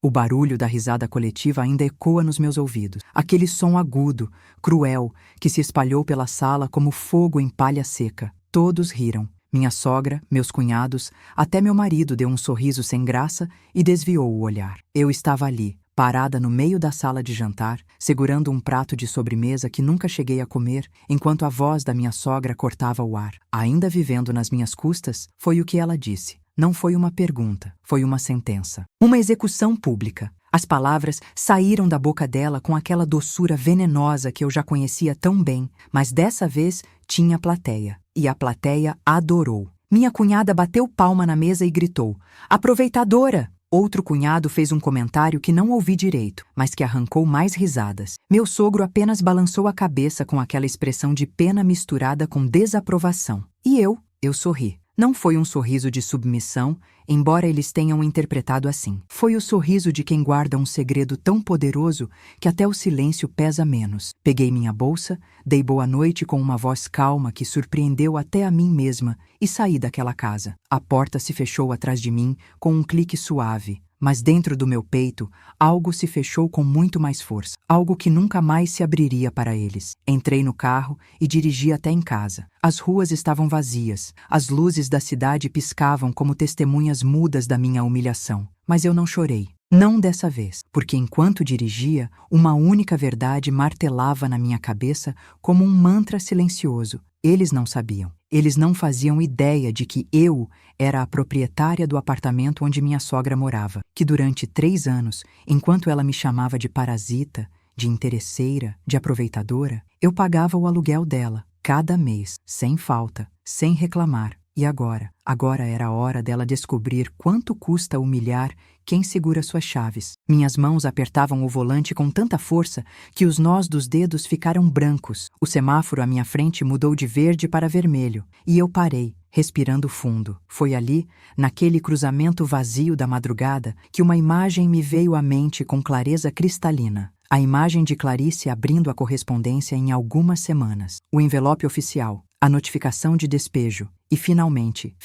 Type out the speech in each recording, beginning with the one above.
O barulho da risada coletiva ainda ecoa nos meus ouvidos. Aquele som agudo, cruel, que se espalhou pela sala como fogo em palha seca. Todos riram. Minha sogra, meus cunhados, até meu marido deu um sorriso sem graça e desviou o olhar. Eu estava ali, parada no meio da sala de jantar, segurando um prato de sobremesa que nunca cheguei a comer, enquanto a voz da minha sogra cortava o ar. Ainda vivendo nas minhas custas, foi o que ela disse. Não foi uma pergunta, foi uma sentença. Uma execução pública. As palavras saíram da boca dela com aquela doçura venenosa que eu já conhecia tão bem, mas dessa vez tinha plateia. E a plateia adorou. Minha cunhada bateu palma na mesa e gritou: "Aproveitadora!" Outro cunhado fez um comentário que não ouvi direito, mas que arrancou mais risadas. Meu sogro apenas balançou a cabeça com aquela expressão de pena misturada com desaprovação. E eu sorri. Não foi um sorriso de submissão, embora eles tenham interpretado assim. Foi o sorriso de quem guarda um segredo tão poderoso que até o silêncio pesa menos. Peguei minha bolsa, dei boa noite com uma voz calma que surpreendeu até a mim mesma e saí daquela casa. A porta se fechou atrás de mim com um clique suave, mas dentro do meu peito, algo se fechou com muito mais força. Algo que nunca mais se abriria para eles. Entrei no carro e dirigi até em casa. As ruas estavam vazias. As luzes da cidade piscavam como testemunhas mudas da minha humilhação. Mas eu não chorei. Não dessa vez, porque enquanto dirigia, uma única verdade martelava na minha cabeça como um mantra silencioso. Eles não sabiam. Eles não faziam ideia de que eu era a proprietária do apartamento onde minha sogra morava, que durante 3 anos, enquanto ela me chamava de parasita, de interesseira, de aproveitadora, eu pagava o aluguel dela, cada mês, sem falta, sem reclamar. E agora era a hora dela descobrir quanto custa humilhar quem segura suas chaves. Minhas mãos apertavam o volante com tanta força que os nós dos dedos ficaram brancos. O semáforo à minha frente mudou de verde para vermelho, e eu parei, respirando fundo. Foi ali, naquele cruzamento vazio da madrugada, que uma imagem me veio à mente com clareza cristalina. A imagem de Clarice abrindo a correspondência em algumas semanas. O envelope oficial. A notificação de despejo e, finalmente,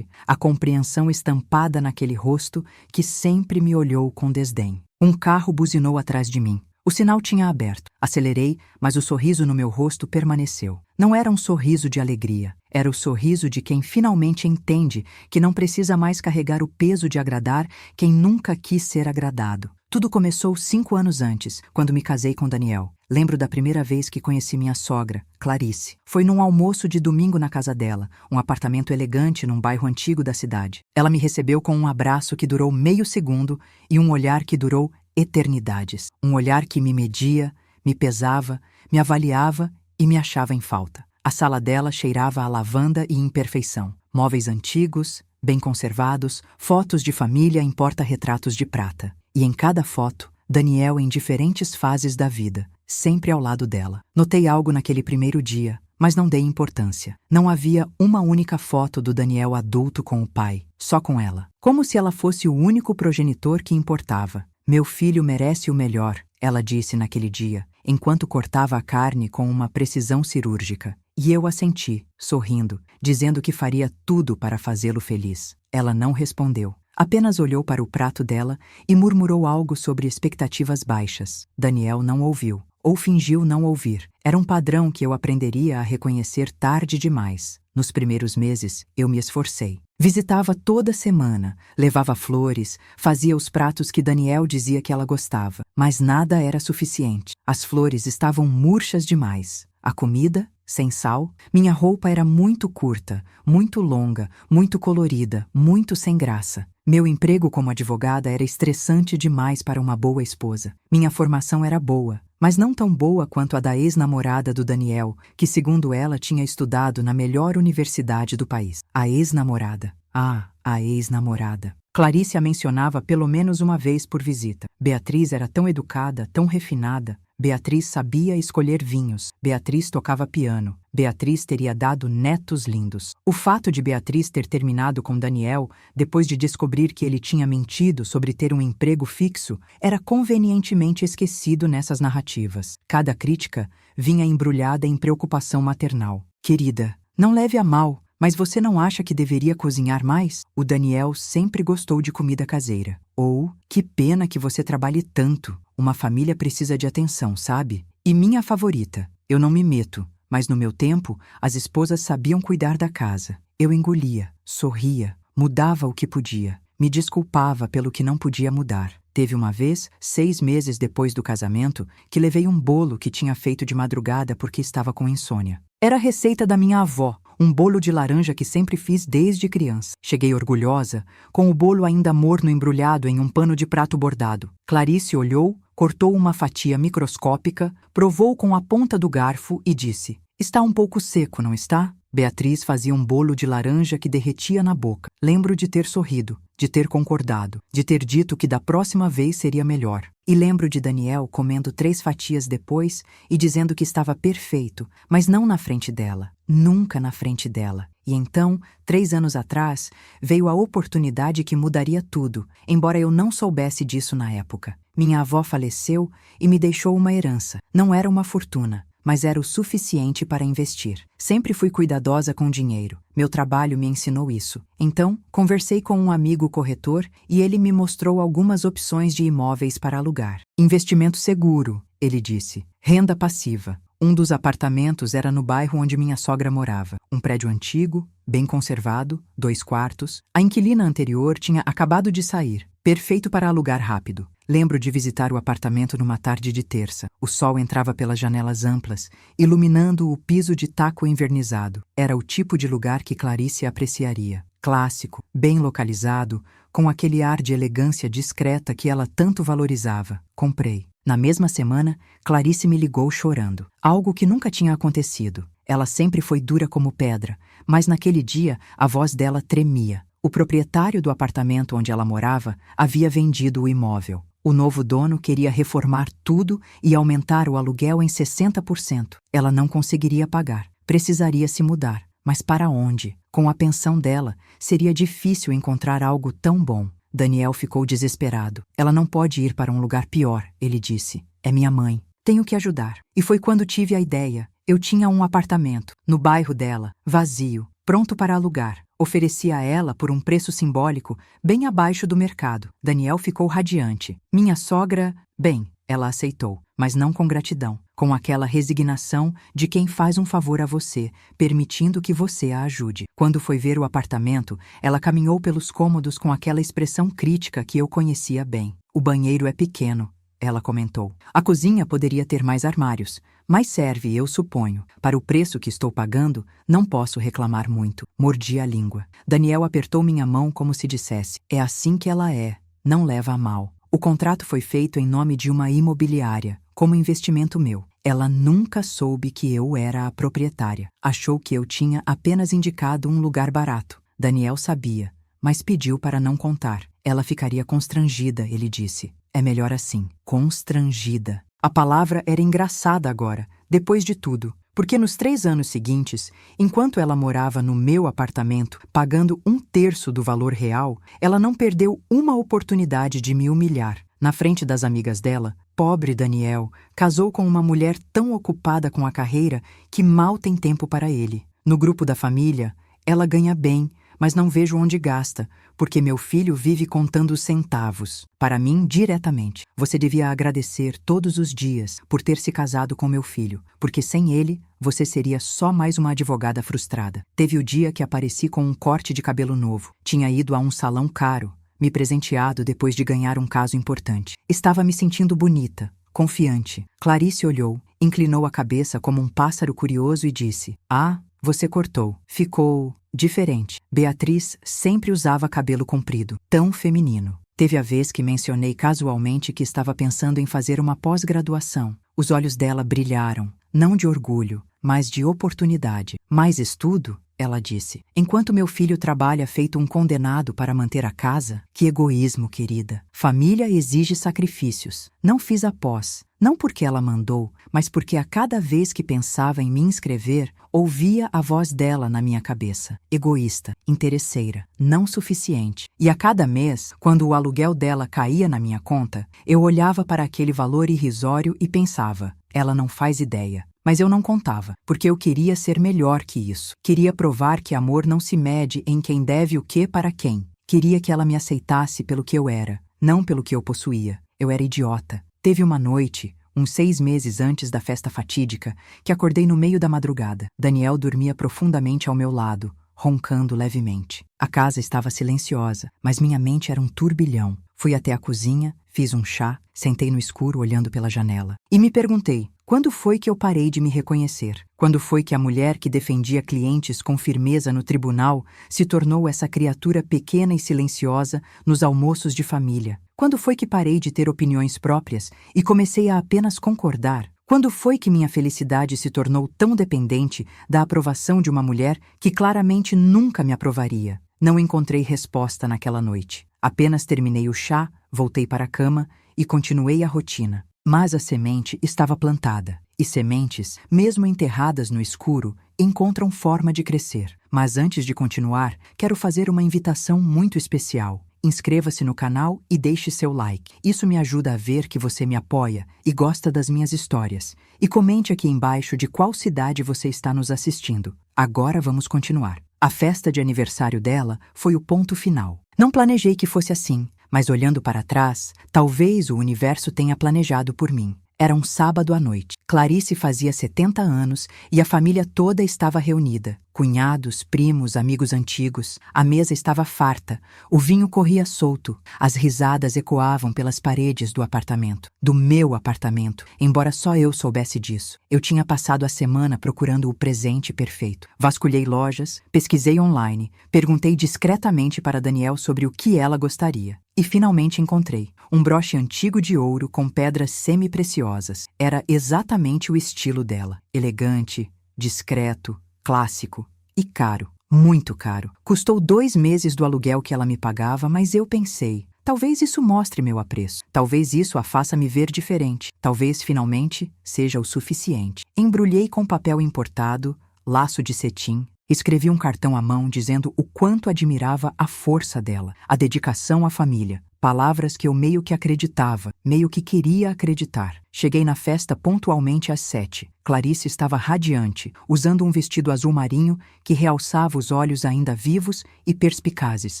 a compreensão estampada naquele rosto que sempre me olhou com desdém. Um carro buzinou atrás de mim. O sinal tinha aberto. Acelerei, mas o sorriso no meu rosto permaneceu. Não era um sorriso de alegria. Era o sorriso de quem finalmente entende que não precisa mais carregar o peso de agradar quem nunca quis ser agradado. Tudo começou 5 anos antes, quando me casei com Daniel. Lembro da primeira vez que conheci minha sogra, Clarice. Foi num almoço de domingo na casa dela, um apartamento elegante num bairro antigo da cidade. Ela me recebeu com um abraço que durou meio segundo e um olhar que durou eternidades. Um olhar que me media, me pesava, me avaliava e me achava em falta. A sala dela cheirava a lavanda e imperfeição. Móveis antigos, bem conservados, fotos de família em porta-retratos de prata. E em cada foto, Daniel em diferentes fases da vida, sempre ao lado dela. Notei algo naquele primeiro dia, mas não dei importância. Não havia uma única foto do Daniel adulto com o pai, só com ela. Como se ela fosse o único progenitor que importava. "Meu filho merece o melhor", ela disse naquele dia, enquanto cortava a carne com uma precisão cirúrgica. E eu assenti, sorrindo, dizendo que faria tudo para fazê-lo feliz. Ela não respondeu. Apenas olhou para o prato dela e murmurou algo sobre expectativas baixas. Daniel não ouviu, ou fingiu não ouvir. Era um padrão que eu aprenderia a reconhecer tarde demais. Nos primeiros meses, eu me esforcei. Visitava toda semana, levava flores, fazia os pratos que Daniel dizia que ela gostava. Mas nada era suficiente. As flores estavam murchas demais. A comida, sem sal. Minha roupa era muito curta, muito longa, muito colorida, muito sem graça. Meu emprego como advogada era estressante demais para uma boa esposa. Minha formação era boa, mas não tão boa quanto a da ex-namorada do Daniel, que segundo ela tinha estudado na melhor universidade do país. A ex-namorada. A ex-namorada. Clarice a mencionava pelo menos uma vez por visita. Beatriz era tão educada, tão refinada. Beatriz sabia escolher vinhos. Beatriz tocava piano. Beatriz teria dado netos lindos. O fato de Beatriz ter terminado com Daniel, depois de descobrir que ele tinha mentido sobre ter um emprego fixo, era convenientemente esquecido nessas narrativas. Cada crítica vinha embrulhada em preocupação maternal. "Querida, não leve a mal", Mas você não acha que deveria cozinhar mais? O Daniel sempre gostou de comida caseira. Ou, que pena que você trabalhe tanto. Uma família precisa de atenção, sabe? E minha favorita. Eu não me meto, mas no meu tempo, as esposas sabiam cuidar da casa. Eu engolia, sorria, mudava o que podia. Me desculpava pelo que não podia mudar. Teve uma vez, 6 meses depois do casamento, que levei um bolo que tinha feito de madrugada porque estava com insônia. Era a receita da minha avó, um bolo de laranja que sempre fiz desde criança. Cheguei orgulhosa, com o bolo ainda morno embrulhado em um pano de prato bordado. Clarice olhou, cortou uma fatia microscópica, provou com a ponta do garfo e disse: "Está um pouco seco, não está?" Beatriz fazia um bolo de laranja que derretia na boca. Lembro de ter sorrido, de ter concordado, de ter dito que da próxima vez seria melhor. E lembro de Daniel comendo 3 fatias depois e dizendo que estava perfeito, mas não na frente dela, nunca na frente dela. E então, 3 anos atrás, veio a oportunidade que mudaria tudo, embora eu não soubesse disso na época. Minha avó faleceu e me deixou uma herança. Não era uma fortuna, mas era o suficiente para investir. Sempre fui cuidadosa com dinheiro. Meu trabalho me ensinou isso. Então, conversei com um amigo corretor e ele me mostrou algumas opções de imóveis para alugar. Investimento seguro, ele disse. Renda passiva. Um dos apartamentos era no bairro onde minha sogra morava. Um prédio antigo, bem conservado, 2 quartos. A inquilina anterior tinha acabado de sair. Perfeito para alugar rápido. Lembro de visitar o apartamento numa tarde de terça. O sol entrava pelas janelas amplas, iluminando o piso de taco envernizado. Era o tipo de lugar que Clarice apreciaria. Clássico, bem localizado, com aquele ar de elegância discreta que ela tanto valorizava. Comprei. Na mesma semana, Clarice me ligou chorando. Algo que nunca tinha acontecido. Ela sempre foi dura como pedra, mas naquele dia a voz dela tremia. O proprietário do apartamento onde ela morava havia vendido o imóvel. O novo dono queria reformar tudo e aumentar o aluguel em 60%. Ela não conseguiria pagar. Precisaria se mudar. Mas para onde? Com a pensão dela, seria difícil encontrar algo tão bom. Daniel ficou desesperado. Ela não pode ir para um lugar pior, ele disse. É minha mãe. Tenho que ajudar. E foi quando tive a ideia. Eu tinha um apartamento, no bairro dela, vazio, pronto para alugar. Ofereci a ela por um preço simbólico, bem abaixo do mercado. Daniel ficou radiante. Minha sogra, bem, ela aceitou, mas não com gratidão, com aquela resignação de quem faz um favor a você, permitindo que você a ajude. Quando foi ver o apartamento, ela caminhou pelos cômodos com aquela expressão crítica que eu conhecia bem. O banheiro é pequeno, ela comentou. A cozinha poderia ter mais armários, mas serve, eu suponho. Para o preço que estou pagando, não posso reclamar muito. Mordi a língua. Daniel apertou minha mão como se dissesse: é assim que ela é, não leva a mal. O contrato foi feito em nome de uma imobiliária, como investimento meu. Ela nunca soube que eu era a proprietária. Achou que eu tinha apenas indicado um lugar barato. Daniel sabia, mas pediu para não contar. Ela ficaria constrangida, ele disse. É melhor assim. Constrangida. A palavra era engraçada agora, depois de tudo, porque nos 3 anos seguintes, enquanto ela morava no meu apartamento, pagando 1/3 do valor real, ela não perdeu uma oportunidade de me humilhar. Na frente das amigas dela, pobre Daniel casou com uma mulher tão ocupada com a carreira que mal tem tempo para ele. No grupo da família, ela ganha bem, mas não vejo onde gasta, porque meu filho vive contando centavos. Para mim, diretamente. Você devia agradecer todos os dias por ter se casado com meu filho, porque sem ele, você seria só mais uma advogada frustrada. Teve o dia que apareci com um corte de cabelo novo. Tinha ido a um salão caro, me presenteado depois de ganhar um caso importante. Estava me sentindo bonita, confiante. Clarice olhou, inclinou a cabeça como um pássaro curioso e disse: "Ah, você cortou. Ficou diferente." Beatriz sempre usava cabelo comprido, tão feminino. Teve a vez que mencionei casualmente que estava pensando em fazer uma pós-graduação. Os olhos dela brilharam, não de orgulho, mas de oportunidade. "Mais estudo?" ela disse. "Enquanto meu filho trabalha feito um condenado para manter a casa?" Que egoísmo, querida. Família exige sacrifícios. Não fiz a pós. Não porque ela mandou, mas porque a cada vez que pensava em me inscrever, ouvia a voz dela na minha cabeça. Egoísta, interesseira, não suficiente. E a cada mês, quando o aluguel dela caía na minha conta, eu olhava para aquele valor irrisório e pensava: ela não faz ideia. Mas eu não contava, porque eu queria ser melhor que isso. Queria provar que amor não se mede em quem deve o que para quem. Queria que ela me aceitasse pelo que eu era, não pelo que eu possuía. Eu era idiota. Teve uma noite, uns 6 meses antes da festa fatídica, que acordei no meio da madrugada. Daniel dormia profundamente ao meu lado, roncando levemente. A casa estava silenciosa, mas minha mente era um turbilhão. Fui até a cozinha, fiz um chá, sentei no escuro olhando pela janela. E me perguntei, quando foi que eu parei de me reconhecer? Quando foi que a mulher que defendia clientes com firmeza no tribunal se tornou essa criatura pequena e silenciosa nos almoços de família? Quando foi que parei de ter opiniões próprias e comecei a apenas concordar? Quando foi que minha felicidade se tornou tão dependente da aprovação de uma mulher que claramente nunca me aprovaria? Não encontrei resposta naquela noite. Apenas terminei o chá, voltei para a cama e continuei a rotina. Mas a semente estava plantada. E sementes, mesmo enterradas no escuro, encontram forma de crescer. Mas antes de continuar, quero fazer uma invitação muito especial. Inscreva-se no canal e deixe seu like. Isso me ajuda a ver que você me apoia e gosta das minhas histórias. E comente aqui embaixo de qual cidade você está nos assistindo. Agora vamos continuar. A festa de aniversário dela foi o ponto final. Não planejei que fosse assim, mas olhando para trás, talvez o universo tenha planejado por mim. Era um sábado à noite. Clarice fazia 70 anos e a família toda estava reunida. Cunhados, primos, amigos antigos. A mesa estava farta. O vinho corria solto. As risadas ecoavam pelas paredes do apartamento. Do meu apartamento, embora só eu soubesse disso. Eu tinha passado a semana procurando o presente perfeito. Vasculhei lojas, pesquisei online, perguntei discretamente para Daniel sobre o que ela gostaria. E finalmente encontrei um broche antigo de ouro com pedras semi-preciosas. Era exatamente o estilo dela. Elegante, discreto, clássico e caro. Muito caro. Custou 2 meses do aluguel que ela me pagava, mas eu pensei, talvez isso mostre meu apreço. Talvez isso a faça me ver diferente. Talvez, finalmente, seja o suficiente. Embrulhei com papel importado, laço de cetim. Escrevi um cartão à mão dizendo o quanto admirava a força dela, a dedicação à família. Palavras que eu meio que acreditava, meio que queria acreditar. Cheguei na festa pontualmente às 7. Clarice estava radiante, usando um vestido azul marinho que realçava os olhos ainda vivos e perspicazes.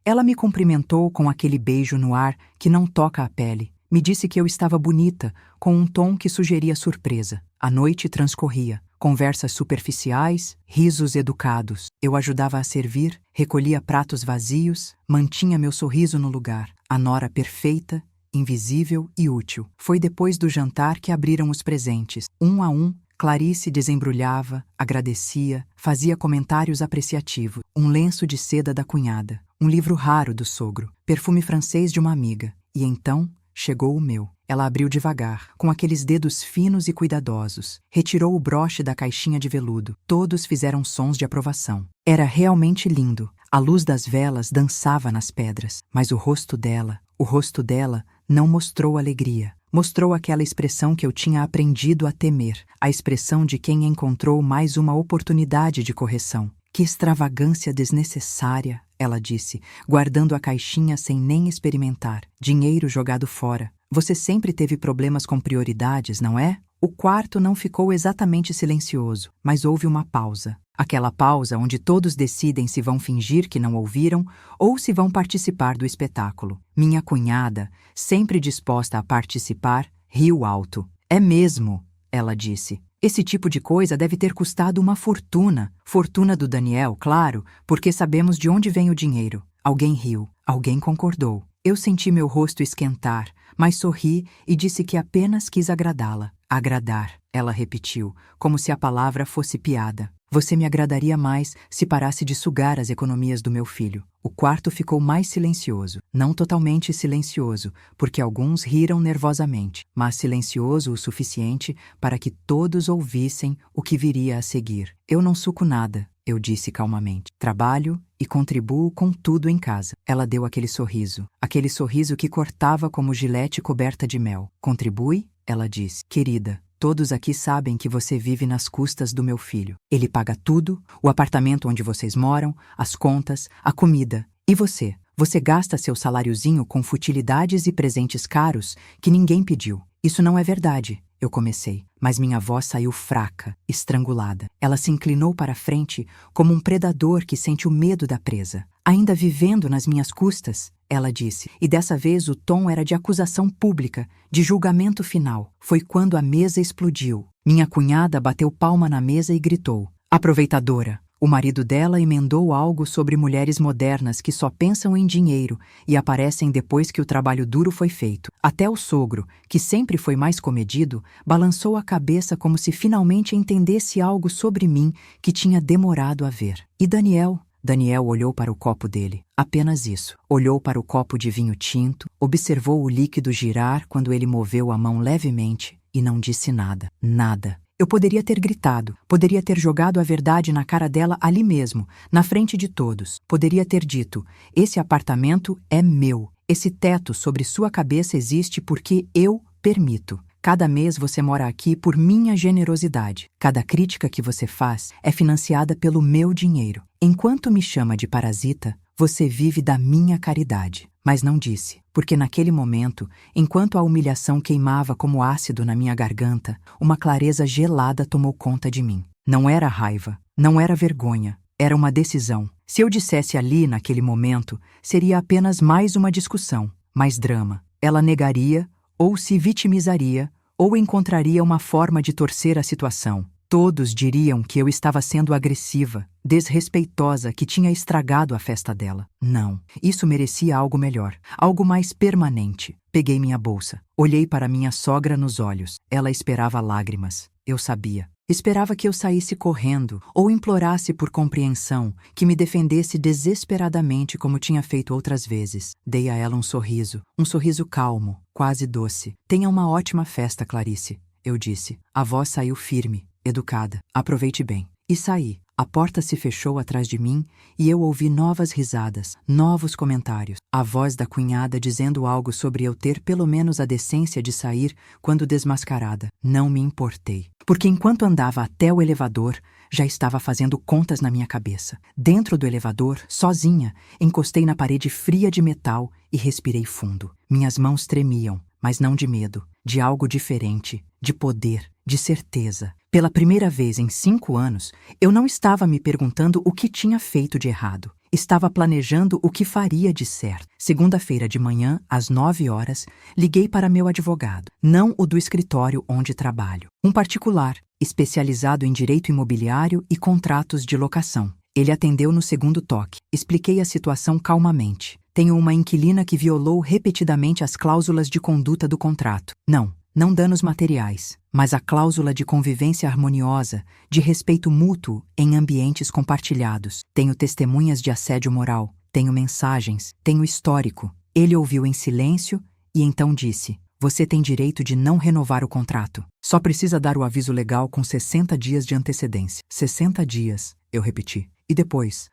Ela me cumprimentou com aquele beijo no ar que não toca a pele. Me disse que eu estava bonita, com um tom que sugeria surpresa. A noite transcorria. Conversas superficiais, risos educados. Eu ajudava a servir, recolhia pratos vazios, mantinha meu sorriso no lugar. A nora perfeita, invisível e útil. Foi depois do jantar que abriram os presentes. Um a um, Clarice desembrulhava, agradecia, fazia comentários apreciativos. Um lenço de seda da cunhada, um livro raro do sogro, perfume francês de uma amiga. E então chegou o meu. Ela abriu devagar, com aqueles dedos finos e cuidadosos. Retirou o broche da caixinha de veludo. Todos fizeram sons de aprovação. Era realmente lindo. A luz das velas dançava nas pedras. Mas o rosto dela, não mostrou alegria. Mostrou aquela expressão que eu tinha aprendido a temer. A expressão de quem encontrou mais uma oportunidade de correção. Que extravagância desnecessária, ela disse, guardando a caixinha sem nem experimentar. Dinheiro jogado fora. Você sempre teve problemas com prioridades, não é? O quarto não ficou exatamente silencioso, mas houve uma pausa. Aquela pausa onde todos decidem se vão fingir que não ouviram ou se vão participar do espetáculo. Minha cunhada, sempre disposta a participar, riu alto. É mesmo, ela disse. Esse tipo de coisa deve ter custado uma fortuna. Fortuna do Daniel, claro, porque sabemos de onde vem o dinheiro. Alguém riu, alguém concordou. Eu senti meu rosto esquentar, mas sorri e disse que apenas quis agradá-la. Agradar, ela repetiu, como se a palavra fosse piada. Você me agradaria mais se parasse de sugar as economias do meu filho. O quarto ficou mais silencioso. Não totalmente silencioso, porque alguns riram nervosamente, mas silencioso o suficiente para que todos ouvissem o que viria a seguir. Eu não suco nada, eu disse calmamente. Trabalho e contribuo com tudo em casa. Ela deu aquele sorriso que cortava como gilete coberta de mel. Contribui? Ela disse. Querida, todos aqui sabem que você vive nas custas do meu filho. Ele paga tudo, o apartamento onde vocês moram, as contas, a comida. E você? Você gasta seu saláriozinho com futilidades e presentes caros que ninguém pediu. Isso não é verdade. eu comecei, mas minha voz saiu fraca, estrangulada. Ela se inclinou para a frente como um predador que sente o medo da presa. Ainda vivendo nas minhas custas, ela disse, e dessa vez o tom era de acusação pública, de julgamento final. Foi quando a mesa explodiu. Minha cunhada bateu palma na mesa e gritou: aproveitadora! O marido dela emendou algo sobre mulheres modernas que só pensam em dinheiro e aparecem depois que o trabalho duro foi feito. Até o sogro, que sempre foi mais comedido, balançou a cabeça como se finalmente entendesse algo sobre mim que tinha demorado a ver. E Daniel? Daniel olhou para o copo dele. Apenas isso. Olhou para o copo de vinho tinto, observou o líquido girar quando ele moveu a mão levemente e não disse nada. Nada. Eu poderia ter gritado, poderia ter jogado a verdade na cara dela ali mesmo, na frente de todos. Poderia ter dito: esse apartamento é meu. Esse teto sobre sua cabeça existe porque eu permito. Cada mês você mora aqui por minha generosidade. Cada crítica que você faz é financiada pelo meu dinheiro. Enquanto me chama de parasita, você vive da minha caridade. Mas não disse, porque naquele momento, enquanto a humilhação queimava como ácido na minha garganta, uma clareza gelada tomou conta de mim. Não era raiva, não era vergonha, era uma decisão. Se eu dissesse ali, naquele momento, seria apenas mais uma discussão, mais drama. Ela negaria, ou se vitimizaria, ou encontraria uma forma de torcer a situação. Todos diriam que eu estava sendo agressiva, desrespeitosa, que tinha estragado a festa dela. Não, isso merecia algo melhor, algo mais permanente. Peguei minha bolsa, olhei para minha sogra nos olhos. Ela esperava lágrimas. Eu sabia. Esperava que eu saísse correndo ou implorasse por compreensão, que me defendesse desesperadamente como tinha feito outras vezes. Dei a ela um sorriso calmo, quase doce. Tenha uma ótima festa, Clarice, eu disse. A voz saiu firme, educada. Aproveite bem. E saí. A porta se fechou atrás de mim e eu ouvi novas risadas, novos comentários. A voz da cunhada dizendo algo sobre eu ter pelo menos a decência de sair quando desmascarada. Não me importei, porque enquanto andava até o elevador, já estava fazendo contas na minha cabeça. Dentro do elevador, sozinha, encostei na parede fria de metal e respirei fundo. Minhas mãos tremiam, mas não de medo, de algo diferente, de poder, de certeza. Pela primeira vez em 5 anos, eu não estava me perguntando o que tinha feito de errado. Estava planejando o que faria de certo. Segunda-feira de manhã, às 9 horas, liguei para meu advogado, não o do escritório onde trabalho. Um particular, especializado em direito imobiliário e contratos de locação. Ele atendeu no segundo toque. Expliquei a situação calmamente. Tenho uma inquilina que violou repetidamente as cláusulas de conduta do contrato. Não danos materiais, mas a cláusula de convivência harmoniosa, de respeito mútuo em ambientes compartilhados. Tenho testemunhas de assédio moral, tenho mensagens, tenho histórico. Ele ouviu em silêncio e então disse: você tem direito de não renovar o contrato. Só precisa dar o aviso legal com 60 dias de antecedência. 60 dias, eu repeti. E depois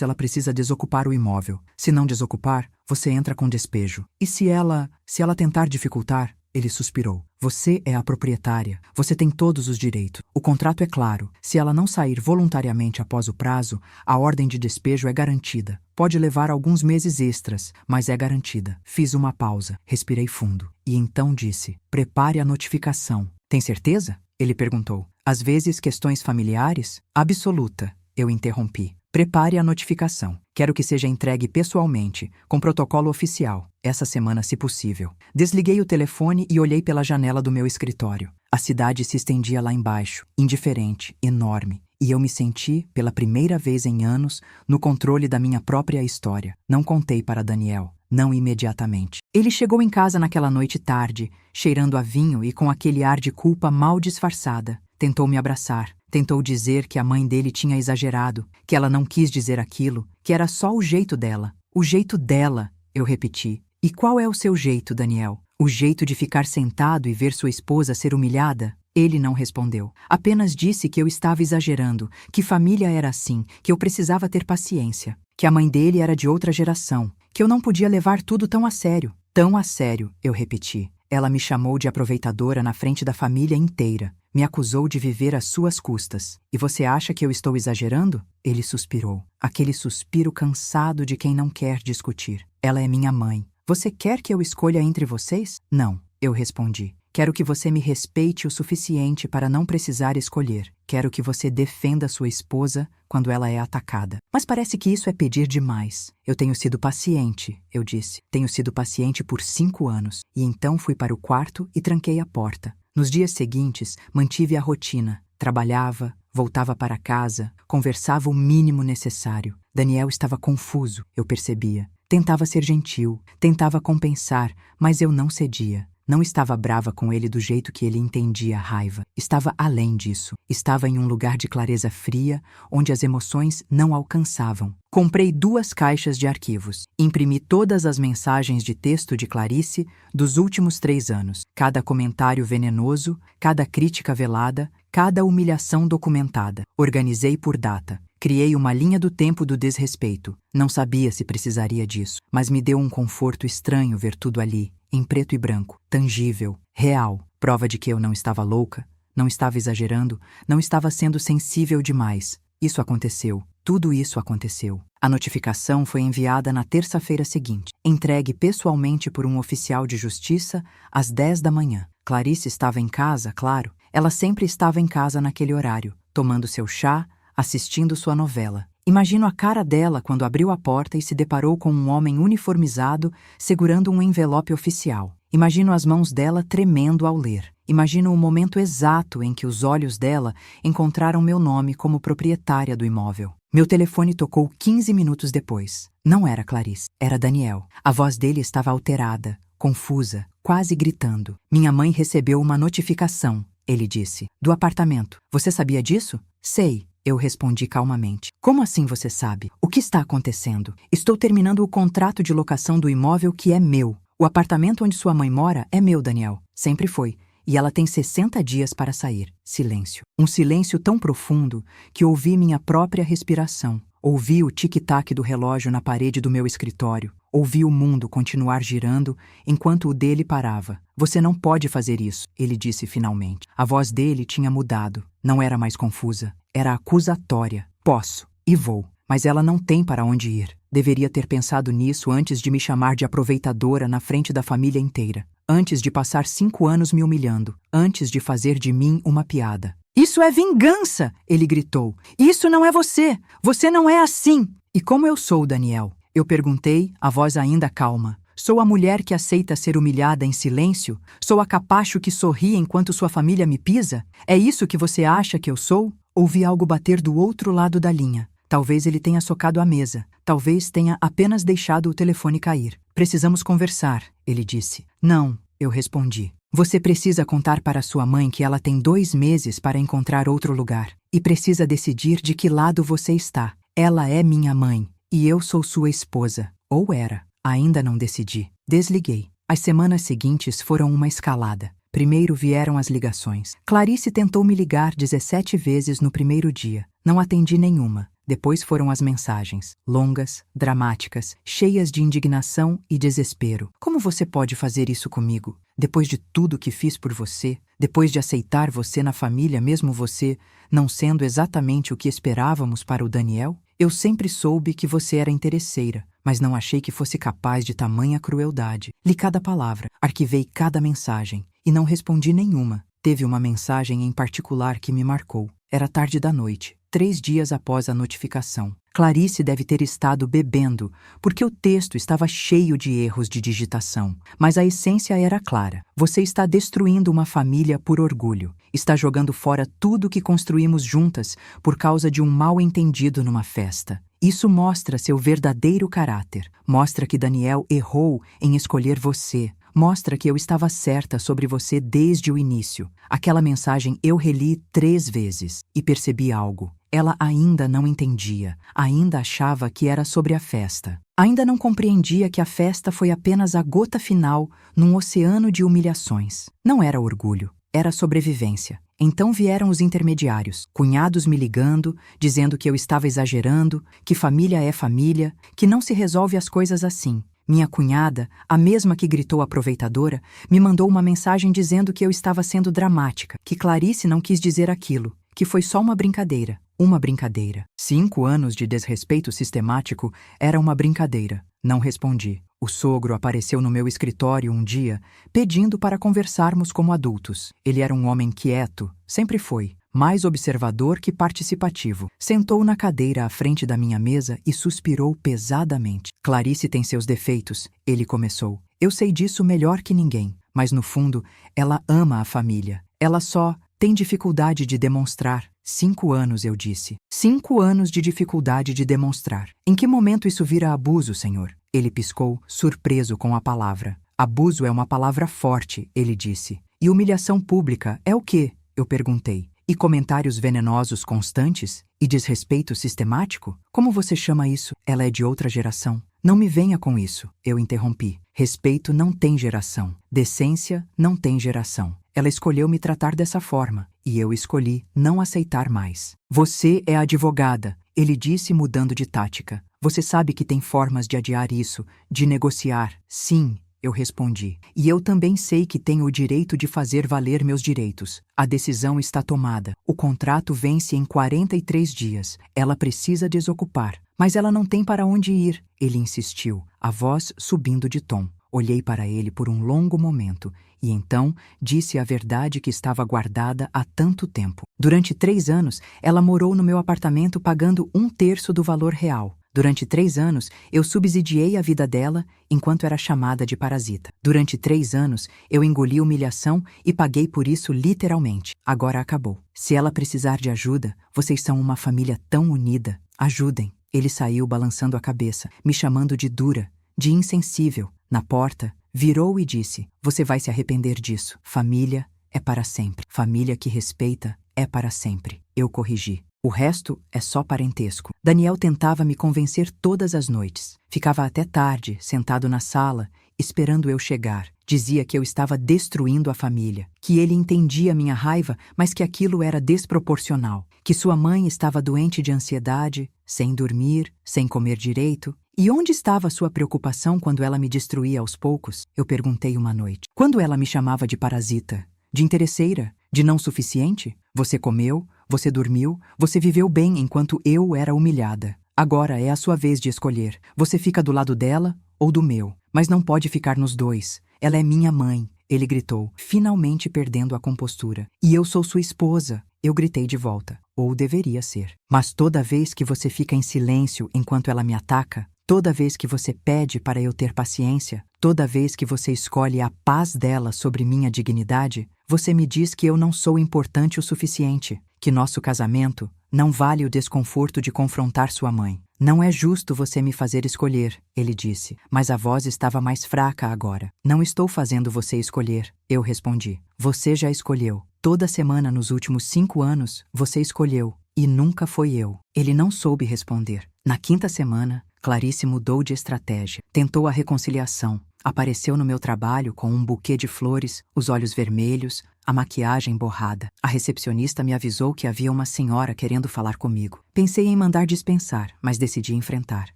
ela precisa desocupar o imóvel. Se não desocupar, você entra com despejo. E se ela tentar dificultar? Ele suspirou. Você é a proprietária. Você tem todos os direitos. O contrato é claro. Se ela não sair voluntariamente após o prazo, a ordem de despejo é garantida. Pode levar alguns meses extras, mas é garantida. Fiz uma pausa. Respirei fundo. E então disse: prepare a notificação. Tem certeza? Ele perguntou. Às vezes questões familiares? Absoluta. Eu interrompi. Prepare a notificação. Quero que seja entregue pessoalmente, com protocolo oficial, essa semana se possível. Desliguei o telefone e olhei pela janela do meu escritório. A cidade se estendia lá embaixo, indiferente, enorme, e eu me senti, pela primeira vez em anos, no controle da minha própria história. Não contei para Daniel, não imediatamente. Ele chegou em casa naquela noite tarde, cheirando a vinho e com aquele ar de culpa mal disfarçada. Tentou me abraçar. Tentou dizer que a mãe dele tinha exagerado, que ela não quis dizer aquilo, que era só o jeito dela. O jeito dela, eu repeti. E qual é o seu jeito, Daniel? O jeito de ficar sentado e ver sua esposa ser humilhada? Ele não respondeu. Apenas disse que eu estava exagerando, que família era assim, que eu precisava ter paciência, que a mãe dele era de outra geração, que eu não podia levar tudo tão a sério. Tão a sério, eu repeti. Ela me chamou de aproveitadora na frente da família inteira. Me acusou de viver às suas custas. E você acha que eu estou exagerando? Ele suspirou. Aquele suspiro cansado de quem não quer discutir. Ela é minha mãe. Você quer que eu escolha entre vocês? Não, eu respondi. Quero que você me respeite o suficiente para não precisar escolher. Quero que você defenda sua esposa quando ela é atacada. Mas parece que isso é pedir demais. Eu tenho sido paciente, eu disse. Tenho sido paciente por 5 anos. E então fui para o quarto e tranquei a porta. Nos dias seguintes, mantive a rotina. Trabalhava, voltava para casa, conversava o mínimo necessário. Daniel estava confuso, eu percebia. Tentava ser gentil, tentava compensar, mas eu não cedia. Não estava brava com ele do jeito que ele entendia a raiva. Estava além disso. Estava em um lugar de clareza fria, onde as emoções não alcançavam. Comprei 2 caixas de arquivos. Imprimi todas as mensagens de texto de Clarice dos últimos 3 anos. Cada comentário venenoso, cada crítica velada, cada humilhação documentada. Organizei por data. Criei uma linha do tempo do desrespeito. Não sabia se precisaria disso, mas me deu um conforto estranho ver tudo ali, em preto e branco, tangível, real, prova de que eu não estava louca, não estava exagerando, não estava sendo sensível demais. Isso aconteceu. Tudo isso aconteceu. A notificação foi enviada na terça-feira seguinte, entregue pessoalmente por um oficial de justiça às 10 da manhã. Clarice estava em casa, claro. Ela sempre estava em casa naquele horário, tomando seu chá, assistindo sua novela. Imagino a cara dela quando abriu a porta e se deparou com um homem uniformizado segurando um envelope oficial. Imagino as mãos dela tremendo ao ler. Imagino o momento exato em que os olhos dela encontraram meu nome como proprietária do imóvel. Meu telefone tocou 15 minutos depois. Não era Clarice, era Daniel. A voz dele estava alterada, confusa, quase gritando. Minha mãe recebeu uma notificação, ele disse, do apartamento. Você sabia disso? Sei. Eu respondi calmamente. Como assim você sabe? O que está acontecendo? Estou terminando o contrato de locação do imóvel que é meu. O apartamento onde sua mãe mora é meu, Daniel. Sempre foi. E ela tem 60 dias para sair. Silêncio. Um silêncio tão profundo que ouvi minha própria respiração. Ouvi o tic-tac do relógio na parede do meu escritório. Ouvi o mundo continuar girando enquanto o dele parava. Você não pode fazer isso, ele disse finalmente. A voz dele tinha mudado. Não era mais confusa. Era acusatória. Posso. E vou. Mas ela não tem para onde ir. Deveria ter pensado nisso antes de me chamar de aproveitadora na frente da família inteira. Antes de passar 5 anos me humilhando. Antes de fazer de mim uma piada. Isso é vingança! Ele gritou. Isso não é você! Você não é assim! E como eu sou, Daniel? Eu perguntei, a voz ainda calma. Sou a mulher que aceita ser humilhada em silêncio? Sou a capacho que sorri enquanto sua família me pisa? É isso que você acha que eu sou? Ouvi algo bater do outro lado da linha. Talvez ele tenha socado a mesa. Talvez tenha apenas deixado o telefone cair. Precisamos conversar, ele disse. Não, eu respondi. Você precisa contar para sua mãe que ela tem 2 meses para encontrar outro lugar. E precisa decidir de que lado você está. Ela é minha mãe. E eu sou sua esposa. Ou era. Ainda não decidi. Desliguei. As semanas seguintes foram uma escalada. Primeiro vieram as ligações. Clarice tentou me ligar 17 vezes no primeiro dia. Não atendi nenhuma. Depois foram as mensagens, longas, dramáticas, cheias de indignação e desespero. Como você pode fazer isso comigo? Depois de tudo que fiz por você, depois de aceitar você na família, mesmo você não sendo exatamente o que esperávamos para o Daniel? Eu sempre soube que você era interesseira, mas não achei que fosse capaz de tamanha crueldade. Li cada palavra, arquivei cada mensagem e não respondi nenhuma. Teve uma mensagem em particular que me marcou. Era tarde da noite, 3 dias após a notificação. Clarice deve ter estado bebendo, porque o texto estava cheio de erros de digitação. Mas a essência era clara. Você está destruindo uma família por orgulho. Está jogando fora tudo que construímos juntas por causa de um mal-entendido numa festa. Isso mostra seu verdadeiro caráter. Mostra que Daniel errou em escolher você. Mostra que eu estava certa sobre você desde o início. Aquela mensagem eu reli 3 vezes e percebi algo. Ela ainda não entendia, ainda achava que era sobre a festa. Ainda não compreendia que a festa foi apenas a gota final num oceano de humilhações. Não era orgulho, era sobrevivência. Então vieram os intermediários, cunhados me ligando, dizendo que eu estava exagerando, que família é família, que não se resolve as coisas assim. Minha cunhada, a mesma que gritou aproveitadora, me mandou uma mensagem dizendo que eu estava sendo dramática, que Clarice não quis dizer aquilo, que foi só uma brincadeira. Uma brincadeira. 5 anos de desrespeito sistemático era uma brincadeira. Não respondi. O sogro apareceu no meu escritório um dia, pedindo para conversarmos como adultos. Ele era um homem quieto, sempre foi, mais observador que participativo. Sentou na cadeira à frente da minha mesa e suspirou pesadamente. Clarice tem seus defeitos, ele começou. Eu sei disso melhor que ninguém, mas no fundo, ela ama a família. Ela só tem dificuldade de demonstrar. 5 anos, eu disse. 5 anos de dificuldade de demonstrar. Em que momento isso vira abuso, senhor? Ele piscou, surpreso com a palavra. Abuso é uma palavra forte, ele disse. E humilhação pública é o quê? Eu perguntei. E comentários venenosos constantes? E desrespeito sistemático? Como você chama isso? Ela é de outra geração. Não me venha com isso, eu interrompi. Respeito não tem geração. Decência não tem geração. Ela escolheu me tratar dessa forma, e eu escolhi não aceitar mais. Você é advogada, ele disse mudando de tática. Você sabe que tem formas de adiar isso, de negociar. Sim, eu respondi. E eu também sei que tenho o direito de fazer valer meus direitos. A decisão está tomada. O contrato vence em 43 dias. Ela precisa desocupar. Mas ela não tem para onde ir, ele insistiu, a voz subindo de tom. Olhei para ele por um longo momento e então disse a verdade que estava guardada há tanto tempo. Durante 3 anos, ela morou no meu apartamento pagando 1/3 do valor real. Durante 3 anos, eu subsidiei a vida dela enquanto era chamada de parasita. Durante 3 anos, eu engoli humilhação e paguei por isso literalmente. Agora acabou. Se ela precisar de ajuda, vocês são uma família tão unida. Ajudem. Ele saiu balançando a cabeça, me chamando de dura, de insensível. Na porta, virou e disse: você vai se arrepender disso. Família é para sempre. Família que respeita é para sempre. Eu corrigi. O resto é só parentesco. Daniel tentava me convencer todas as noites. Ficava até tarde, sentado na sala, esperando eu chegar. Dizia que eu estava destruindo a família, que ele entendia minha raiva, mas que aquilo era desproporcional, que sua mãe estava doente de ansiedade, sem dormir, sem comer direito. E onde estava sua preocupação quando ela me destruía aos poucos? Eu perguntei uma noite. Quando ela me chamava de parasita, de interesseira, de não suficiente? Você comeu, você dormiu, você viveu bem enquanto eu era humilhada. Agora é a sua vez de escolher. Você fica do lado dela ou do meu, mas não pode ficar nos dois. Ela é minha mãe, ele gritou, finalmente perdendo a compostura. E eu sou sua esposa, eu gritei de volta. Ou deveria ser. Mas toda vez que você fica em silêncio enquanto ela me ataca, toda vez que você pede para eu ter paciência, toda vez que você escolhe a paz dela sobre minha dignidade, você me diz que eu não sou importante o suficiente, que nosso casamento não vale o desconforto de confrontar sua mãe. Não é justo você me fazer escolher, ele disse, mas a voz estava mais fraca agora. Não estou fazendo você escolher, eu respondi. Você já escolheu. Toda semana nos últimos 5 anos, você escolheu, e nunca foi eu. Ele não soube responder. Na 5ª semana, Clarice mudou de estratégia. Tentou a reconciliação. Apareceu no meu trabalho com um buquê de flores, os olhos vermelhos, a maquiagem borrada. A recepcionista me avisou que havia uma senhora querendo falar comigo. Pensei em mandar dispensar, mas decidi enfrentar.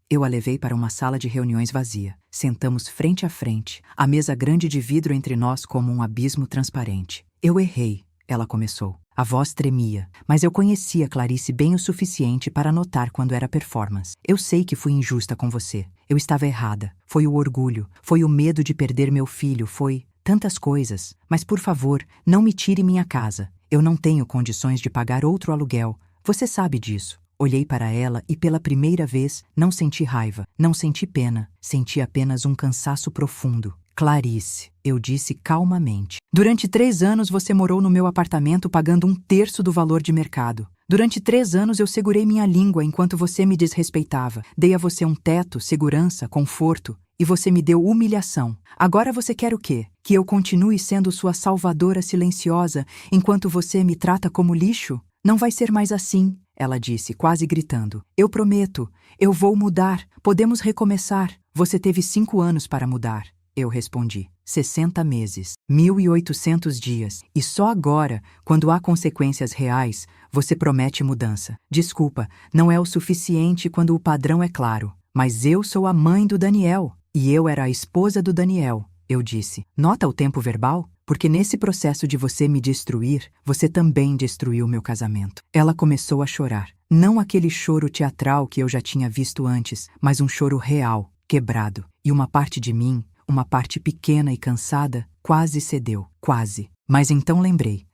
Eu a levei para uma sala de reuniões vazia. Sentamos frente a frente, a mesa grande de vidro entre nós como um abismo transparente. Eu errei, ela começou. A voz tremia, mas eu conhecia Clarice bem o suficiente para notar quando era performance. Eu sei que fui injusta com você. Eu estava errada. Foi o orgulho, foi o medo de perder meu filho, foi tantas coisas. Mas por favor, não me tire minha casa. Eu não tenho condições de pagar outro aluguel. Você sabe disso. Olhei para ela e pela primeira vez não senti raiva, não senti pena, senti apenas um cansaço profundo. Clarice, eu disse calmamente. Durante 3 anos você morou no meu apartamento pagando 1/3 do valor de mercado. Durante 3 anos eu segurei minha língua enquanto você me desrespeitava. Dei a você um teto, segurança, conforto. E você me deu humilhação. Agora você quer o quê? Que eu continue sendo sua salvadora silenciosa enquanto você me trata como lixo? Não vai ser mais assim, ela disse, quase gritando. Eu prometo, eu vou mudar, podemos recomeçar. Você teve 5 anos para mudar. Eu respondi. 60 meses, 1.800 dias, e só agora, quando há consequências reais, você promete mudança. Desculpa, não é o suficiente quando o padrão é claro. Mas eu sou a mãe do Daniel, e eu era a esposa do Daniel, eu disse. Nota o tempo verbal? porque nesse processo de você me destruir, você também destruiu meu casamento. Ela começou a chorar. Não aquele choro teatral que eu já tinha visto antes, mas um choro real, quebrado. E uma parte de mim, uma parte pequena e cansada, quase cedeu. Quase. Mas então lembrei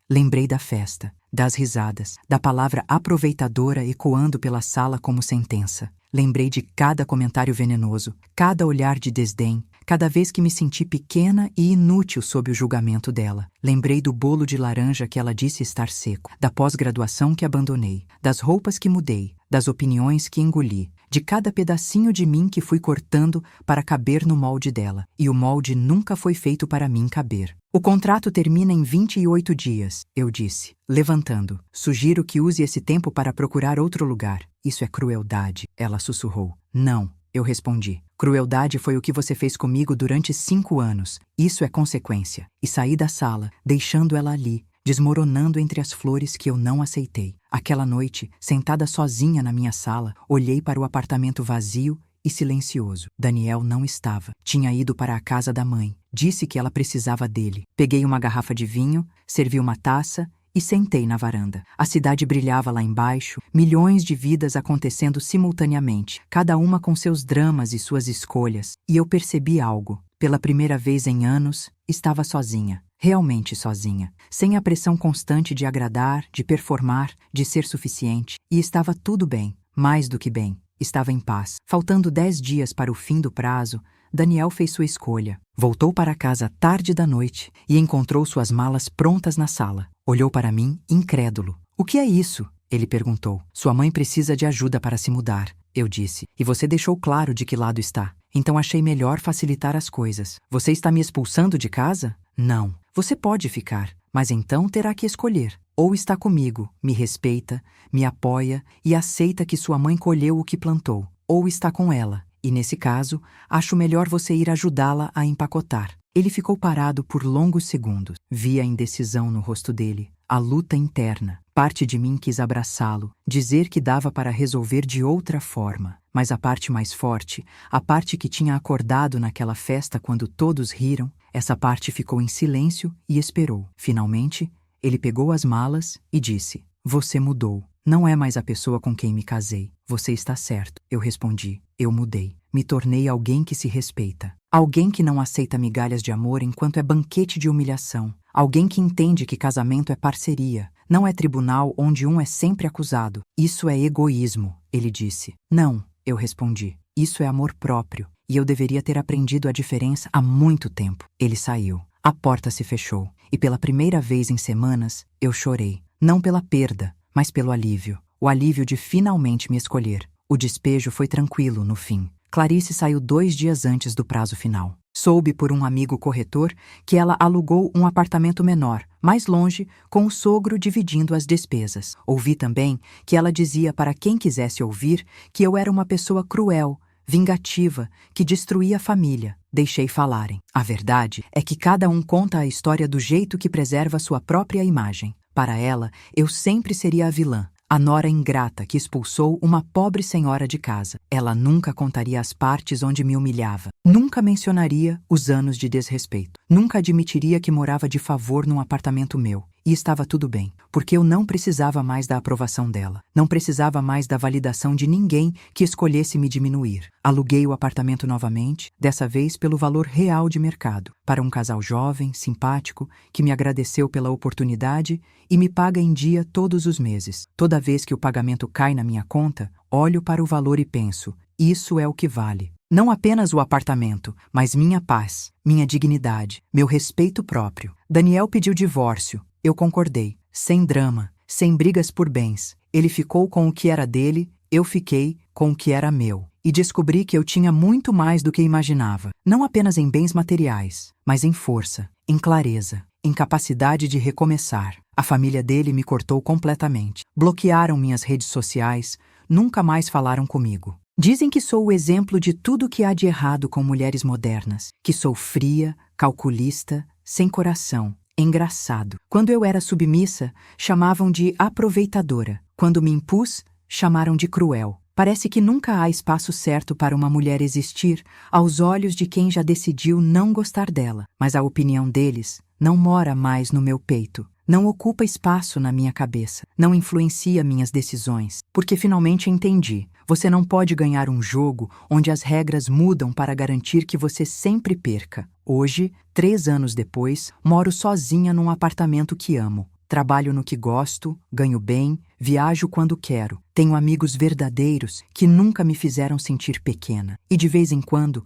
da festa, das risadas, da palavra aproveitadora ecoando pela sala como sentença. Lembrei de cada comentário venenoso, cada olhar de desdém, cada vez que me senti pequena e inútil sob o julgamento dela. Lembrei do bolo de laranja que ela disse estar seco, da pós-graduação que abandonei, das roupas que mudei, das opiniões que engoli, de cada pedacinho de mim que fui cortando para caber no molde dela. E o molde nunca foi feito para mim caber. O contrato termina em 28 dias, eu disse, levantando. Sugiro que use esse tempo para procurar outro lugar. Isso é crueldade, ela sussurrou. Não, eu respondi. Crueldade foi o que você fez comigo durante 5 anos. Isso é consequência. E saí da sala, deixando ela ali, desmoronando entre as flores que eu não aceitei. Aquela noite, sentada sozinha na minha sala, olhei para o apartamento vazio e silencioso. Daniel não estava. Tinha ido para a casa da mãe. Disse que ela precisava dele. Peguei uma garrafa de vinho, servi uma taça e sentei na varanda. A cidade brilhava lá embaixo, milhões de vidas acontecendo simultaneamente, cada uma com seus dramas e suas escolhas. E eu percebi algo. Pela primeira vez em anos, estava sozinha. Realmente sozinha, sem a pressão constante de agradar, de performar, de ser suficiente. E estava tudo bem, mais do que bem. Estava em paz. Faltando 10 dias para o fim do prazo, Daniel fez sua escolha. Voltou para casa tarde da noite e encontrou suas malas prontas na sala. Olhou para mim, incrédulo. "O que é isso?" ele perguntou. "Sua mãe precisa de ajuda para se mudar", eu disse. "E você deixou claro de que lado está. Então achei melhor facilitar as coisas. Você está me expulsando de casa?" "Não. Você pode ficar, mas então terá que escolher. Ou está comigo, me respeita, me apoia e aceita que sua mãe colheu o que plantou. Ou está com ela. E nesse caso, acho melhor você ir ajudá-la a empacotar." Ele ficou parado por longos segundos. Vi a indecisão no rosto dele, a luta interna. Parte de mim quis abraçá-lo, dizer que dava para resolver de outra forma. Mas a parte mais forte, a parte que tinha acordado naquela festa quando todos riram, essa parte ficou em silêncio e esperou. Finalmente, ele pegou as malas e disse: "Você mudou. Não é mais a pessoa com quem me casei. Você está certo." Eu respondi: "Eu mudei. Me tornei alguém que se respeita. Alguém que não aceita migalhas de amor enquanto é banquete de humilhação. Alguém que entende que casamento é parceria, não é tribunal onde um é sempre acusado. Isso é egoísmo", ele disse. "Não", eu respondi. "Isso é amor próprio. E eu deveria ter aprendido a diferença há muito tempo." Ele saiu. A porta se fechou. E pela primeira vez em semanas, eu chorei. Não pela perda, mas pelo alívio. O alívio de finalmente me escolher. O despejo foi tranquilo no fim. Clarice saiu 2 dias antes do prazo final. Soube por um amigo corretor que ela alugou um apartamento menor, mais longe, com o sogro dividindo as despesas. Ouvi também que ela dizia para quem quisesse ouvir que eu era uma pessoa cruel, vingativa, que destruía a família. Deixei falarem. A verdade é que cada um conta a história do jeito que preserva sua própria imagem. Para ela, eu sempre seria a vilã, a nora ingrata que expulsou uma pobre senhora de casa. Ela nunca contaria as partes onde me humilhava. Nunca mencionaria os anos de desrespeito. Nunca admitiria que morava de favor num apartamento meu. E estava tudo bem, porque eu não precisava mais da aprovação dela. Não precisava mais da validação de ninguém que escolhesse me diminuir. Aluguei o apartamento novamente, dessa vez pelo valor real de mercado, para um casal jovem, simpático, que me agradeceu pela oportunidade e me paga em dia todos os meses. Toda vez que o pagamento cai na minha conta, olho para o valor e penso: isso é o que vale. Não apenas o apartamento, mas minha paz, minha dignidade, meu respeito próprio. Daniel pediu divórcio. Eu concordei, sem drama, sem brigas por bens. Ele ficou com o que era dele, eu fiquei com o que era meu. E descobri que eu tinha muito mais do que imaginava. Não apenas em bens materiais, mas em força, em clareza, em capacidade de recomeçar. A família dele me cortou completamente. Bloquearam minhas redes sociais, nunca mais falaram comigo. Dizem que sou o exemplo de tudo que há de errado com mulheres modernas, que sou fria, calculista, sem coração. Engraçado. Quando eu era submissa, chamavam de aproveitadora. Quando me impus, chamaram de cruel. Parece que nunca há espaço certo para uma mulher existir aos olhos de quem já decidiu não gostar dela. Mas a opinião deles não mora mais no meu peito. Não ocupa espaço na minha cabeça, não influencia minhas decisões, porque finalmente entendi. Você não pode ganhar um jogo onde as regras mudam para garantir que você sempre perca. Hoje, 3 anos depois, moro sozinha num apartamento que amo. Trabalho no que gosto, ganho bem, viajo quando quero. Tenho amigos verdadeiros que nunca me fizeram sentir pequena. E de vez em quando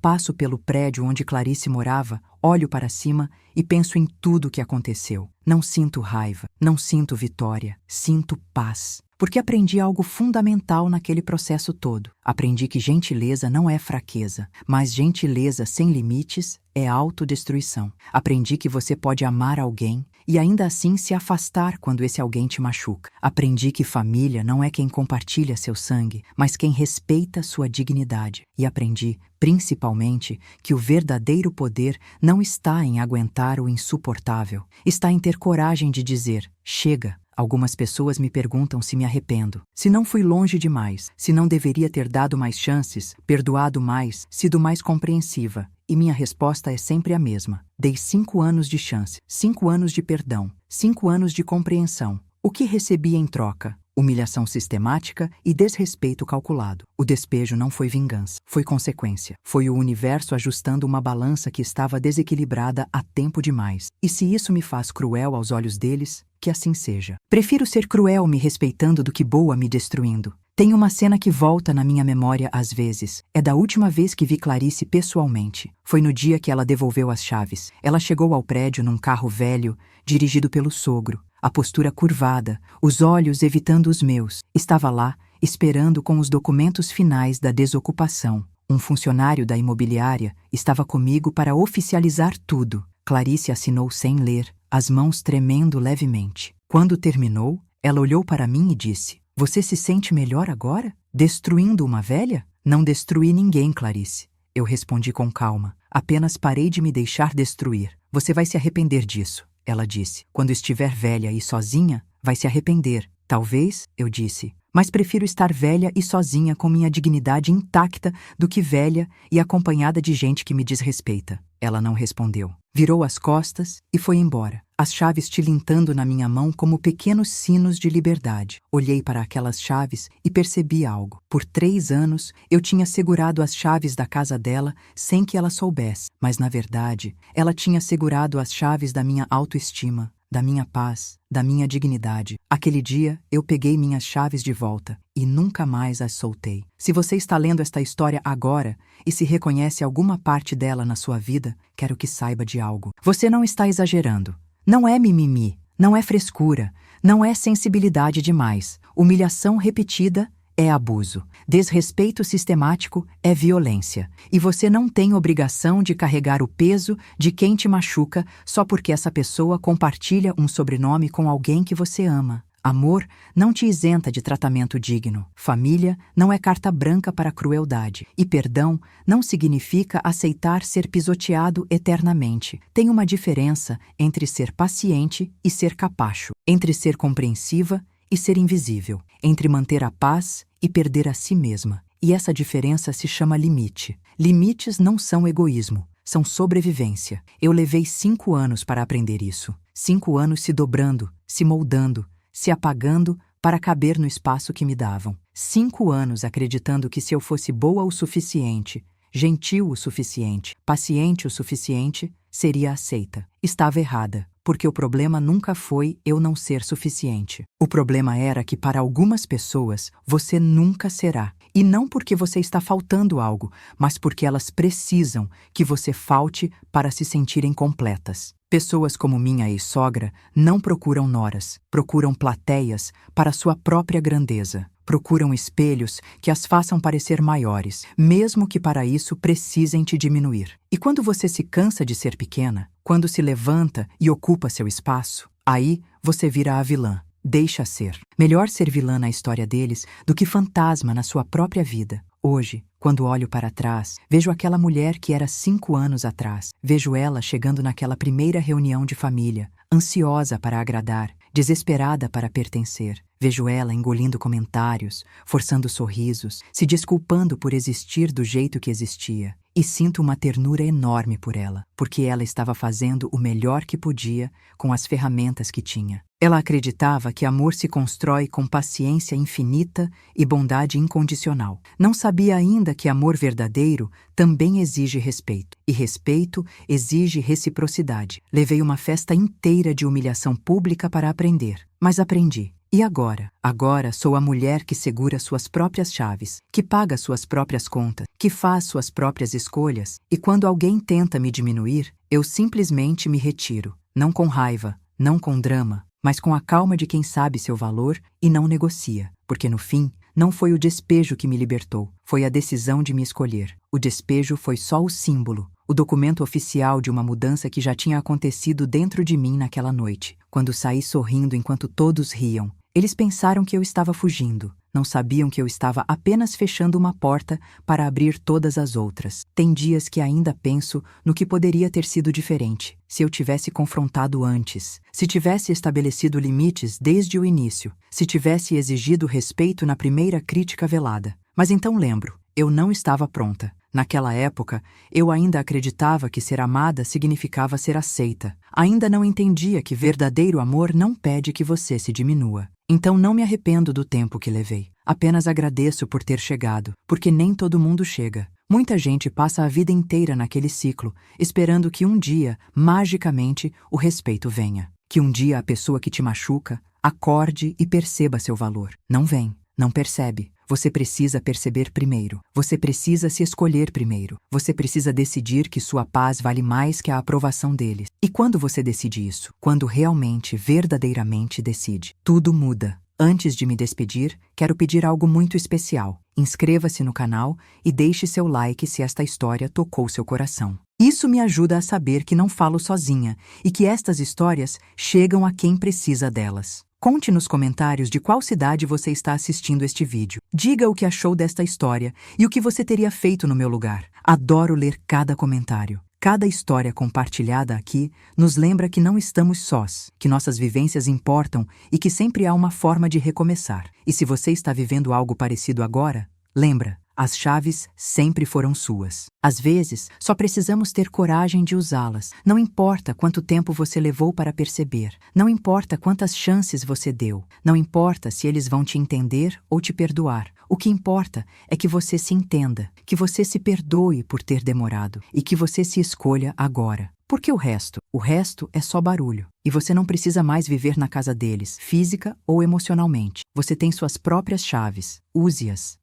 passo pelo prédio onde Clarice morava, olho para cima e penso em tudo o que aconteceu. Não sinto raiva, não sinto vitória, sinto paz. Porque aprendi algo fundamental naquele processo todo. Aprendi que gentileza não é fraqueza, mas gentileza sem limites é autodestruição. Aprendi que você pode amar alguém e ainda assim se afastar quando esse alguém te machuca. Aprendi que família não é quem compartilha seu sangue, mas quem respeita sua dignidade. E aprendi, principalmente, que o verdadeiro poder não está em aguentar o insuportável, está em ter coragem de dizer: chega. Algumas pessoas me perguntam se me arrependo, se não fui longe demais, se não deveria ter dado mais chances, perdoado mais, sido mais compreensiva. E minha resposta é sempre a mesma. Dei 5 anos de chance, 5 anos de perdão, 5 anos de compreensão. O que recebi em troca? Humilhação sistemática e desrespeito calculado. O despejo não foi vingança, foi consequência. Foi o universo ajustando uma balança que estava desequilibrada há tempo demais. E se isso me faz cruel aos olhos deles, que assim seja. Prefiro ser cruel me respeitando do que boa me destruindo. Tem uma cena que volta na minha memória às vezes. É da última vez que vi Clarice pessoalmente. Foi no dia que ela devolveu as chaves. Ela chegou ao prédio num carro velho, dirigido pelo sogro. A postura curvada, os olhos evitando os meus. Estava lá, esperando com os documentos finais da desocupação. Um funcionário da imobiliária estava comigo para oficializar tudo. Clarice assinou sem ler, as mãos tremendo levemente. Quando terminou, ela olhou para mim e disse: "Você se sente melhor agora? Destruindo uma velha?" "Não destruí ninguém, Clarice." Eu respondi com calma. "Apenas parei de me deixar destruir. Você vai se arrepender disso." Ela disse. "Quando estiver velha e sozinha, vai se arrepender." "Talvez," eu disse. "Mas prefiro estar velha e sozinha com minha dignidade intacta do que velha e acompanhada de gente que me desrespeita." Ela não respondeu. Virou as costas e foi embora, as chaves tilintando na minha mão como pequenos sinos de liberdade. Olhei para aquelas chaves e percebi algo. Por 3 anos, eu tinha segurado as chaves da casa dela sem que ela soubesse, mas na verdade, ela tinha segurado as chaves da minha autoestima, da minha paz, da minha dignidade. Aquele dia, eu peguei minhas chaves de volta e nunca mais as soltei. Se você está lendo esta história agora e se reconhece alguma parte dela na sua vida, quero que saiba de algo. Você não está exagerando. Não é mimimi, não é frescura, não é sensibilidade demais. Humilhação repetida é abuso. Desrespeito sistemático é violência. E você não tem obrigação de carregar o peso de quem te machuca só porque essa pessoa compartilha um sobrenome com alguém que você ama. Amor não te isenta de tratamento digno. Família não é carta branca para a crueldade. E perdão não significa aceitar ser pisoteado eternamente. Tem uma diferença entre ser paciente e ser capacho, entre ser compreensiva e ser invisível, entre manter a paz e perder a si mesma. E essa diferença se chama limite. Limites não são egoísmo, são sobrevivência. Eu levei 5 anos para aprender isso. 5 anos se dobrando, se moldando, se apagando para caber no espaço que me davam. 5 anos acreditando que se eu fosse boa o suficiente, gentil o suficiente, paciente o suficiente, seria aceita. Estava errada, porque o problema nunca foi eu não ser suficiente. O problema era que para algumas pessoas você nunca será. E não porque você está faltando algo, mas porque elas precisam que você falte para se sentirem completas. Pessoas como minha ex-sogra não procuram noras, procuram plateias para sua própria grandeza. Procuram espelhos que as façam parecer maiores, mesmo que para isso precisem te diminuir. E quando você se cansa de ser pequena, quando se levanta e ocupa seu espaço, aí você vira a vilã. Deixa ser. Melhor ser vilã na história deles do que fantasma na sua própria vida. Hoje, quando olho para trás, vejo aquela mulher que era 5 anos atrás. Vejo ela chegando naquela primeira reunião de família, ansiosa para agradar, desesperada para pertencer. Vejo ela engolindo comentários, forçando sorrisos, se desculpando por existir do jeito que existia. e sinto uma ternura enorme por ela, porque ela estava fazendo o melhor que podia com as ferramentas que tinha. Ela acreditava que amor se constrói com paciência infinita e bondade incondicional. Não sabia ainda que amor verdadeiro também exige respeito, e respeito exige reciprocidade. Levei uma festa inteira de humilhação pública para aprender, mas aprendi. E agora? Agora sou a mulher que segura suas próprias chaves, que paga suas próprias contas, que faz suas próprias escolhas, e quando alguém tenta me diminuir, eu simplesmente me retiro, não com raiva, não com drama, mas com a calma de quem sabe seu valor e não negocia, porque no fim, não foi o despejo que me libertou, foi a decisão de me escolher. O despejo foi só o símbolo, o documento oficial de uma mudança que já tinha acontecido dentro de mim naquela noite, quando saí sorrindo enquanto todos riam. Eles pensaram que eu estava fugindo, não sabiam que eu estava apenas fechando uma porta para abrir todas as outras. Tem dias que ainda penso no que poderia ter sido diferente, se eu tivesse confrontado antes, se tivesse estabelecido limites desde o início, se tivesse exigido respeito na primeira crítica velada. Mas então lembro, eu não estava pronta. Naquela época, eu ainda acreditava que ser amada significava ser aceita. Ainda não entendia que verdadeiro amor não pede que você se diminua. Então não me arrependo do tempo que levei. Apenas agradeço por ter chegado, porque nem todo mundo chega. Muita gente passa a vida inteira naquele ciclo, esperando que um dia, magicamente, o respeito venha. Que um dia a pessoa que te machuca acorde e perceba seu valor. Não vem, não percebe. Você precisa perceber primeiro. Você precisa se escolher primeiro. Você precisa decidir que sua paz vale mais que a aprovação deles. E quando você decide isso? Quando realmente, verdadeiramente decide. Tudo muda. Antes de me despedir, quero pedir algo muito especial. Inscreva-se no canal e deixe seu like se esta história tocou seu coração. Isso me ajuda a saber que não falo sozinha e que estas histórias chegam a quem precisa delas. Conte nos comentários de qual cidade você está assistindo este vídeo. Diga o que achou desta história e o que você teria feito no meu lugar. Adoro ler cada comentário. Cada história compartilhada aqui nos lembra que não estamos sós, que nossas vivências importam e que sempre há uma forma de recomeçar. E se você está vivendo algo parecido agora, lembra, as chaves sempre foram suas. Às vezes, só precisamos ter coragem de usá-las. Não importa quanto tempo você levou para perceber. Não importa quantas chances você deu. Não importa se eles vão te entender ou te perdoar. O que importa é que você se entenda, que você se perdoe por ter demorado e que você se escolha agora. Porque o resto é só barulho. E você não precisa mais viver na casa deles, física ou emocionalmente. Você tem suas próprias chaves. Use-as.